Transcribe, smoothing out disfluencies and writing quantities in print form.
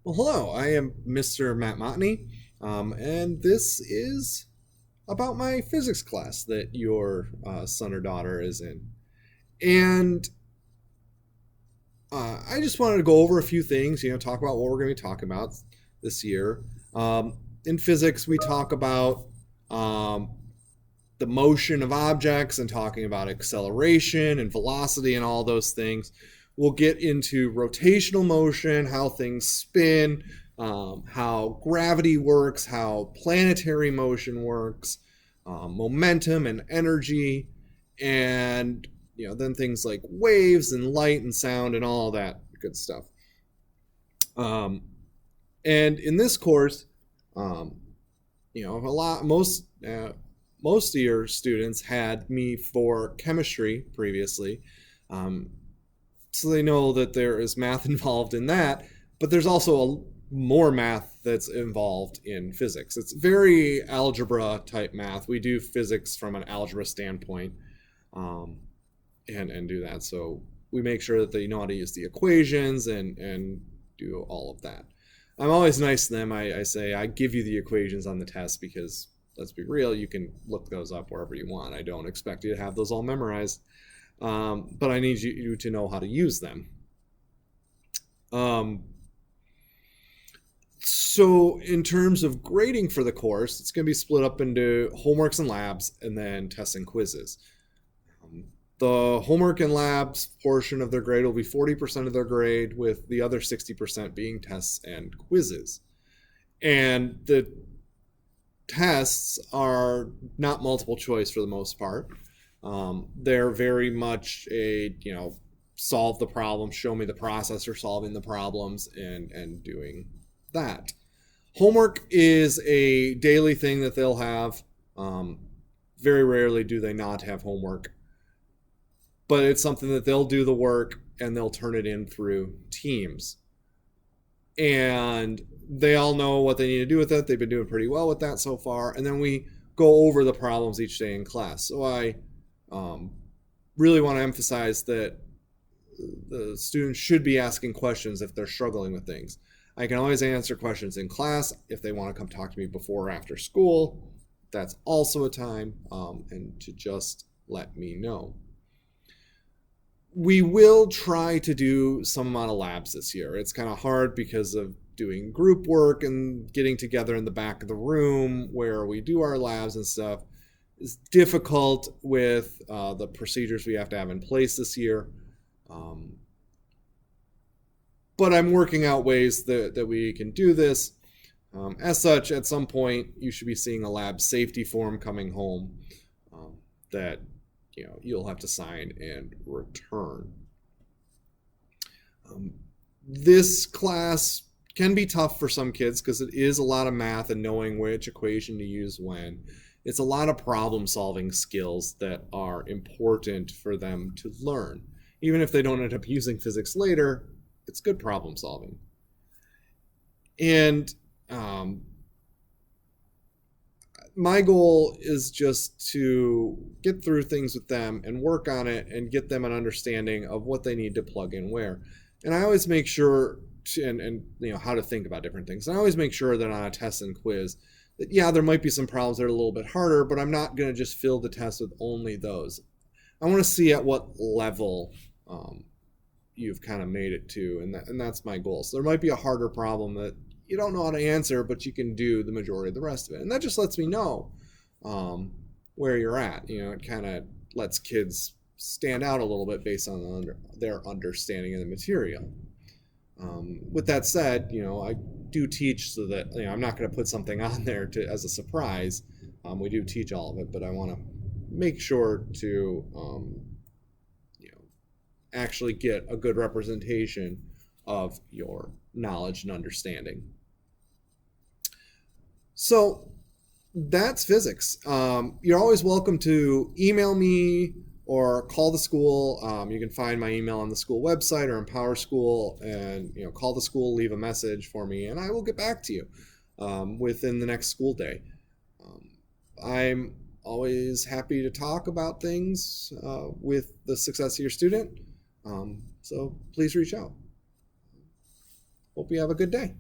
Well, hello, I am Mr. Matt Montney, and this is about my physics class that your son or daughter is in. And I just wanted to go over a few things, talk about what we're going to be talking about this year. In physics, we talk about um, the motion of objects and talking about acceleration and velocity and all those things. We'll get into rotational motion, how things spin, how gravity works, how planetary motion works, momentum and energy, and then things like waves and light and sound and all that good stuff. Um, and in this course, um, most of your students had me for chemistry previously, um, so they know that there is math involved in that, but there's also more math that's involved in physics. It's very algebra type math. We do physics from an algebra standpoint, um, and do that. So we make sure that they know how to use the equations and do all of that. I'm always nice to them. I say I give you the equations on the test because, let's be real, you can look those up wherever you want. I don't expect you to have those all memorized, but I need you to know how to use them. So in terms of grading for the course, it's going to be split up into homeworks and labs and then tests and quizzes. The homework and labs portion of their grade will be 40% of their grade, with the other 60% being tests and quizzes. And the tests are not multiple choice for the most part. They're very much a, solve the problem, show me the process for solving the problems, and doing that. Homework is a daily thing that they'll have. Very rarely do they not have homework, but it's something that they'll do the work and they'll turn it in through teams. And they all know what they need to do with it. They've been doing pretty well with that so far. And then we go over the problems each day in class. So I really want to emphasize that the students should be asking questions if they're struggling with things. I can always answer questions in class. If they want to come talk to me before or after school, that's also a time, and to just let me know. We will try to do some amount of labs this year. It's kind of hard because of doing group work and getting together in the back of the room where we do our labs and stuff. It's difficult with the procedures we have to have in place this year. But I'm working out ways that we can do this. As such, at some point, you should be seeing a lab safety form coming home that you'll have to sign and return. This class can be tough for some kids because it is a lot of math and knowing which equation to use when. It's a lot of problem-solving skills that are important for them to learn. Even if they don't end up using physics later, it's good problem solving. And my goal is just to get through things with them and work on it and get them an understanding of what they need to plug in where. And I always make sure and how to think about different things. And I always make sure that on a test and quiz that, there might be some problems that are a little bit harder, but I'm not going to just fill the test with only those. I want to see at what level you've kind of made it to, and that's my goal. So there might be a harder problem that you don't know how to answer, but you can do the majority of the rest of it. And that just lets me know where you're at. It kind of lets kids stand out a little bit based on their understanding of the material. With that said, I do teach so that I'm not going to put something on there as a surprise. We do teach all of it, but I want to make sure to actually get a good representation of your knowledge and understanding. So that's physics. You're always welcome to email me or call the school. You can find my email on the school website or in PowerSchool, and call the school, leave a message for me, and I will get back to you within the next school day. I'm always happy to talk about things with the success of your student. So please reach out. Hope you have a good day.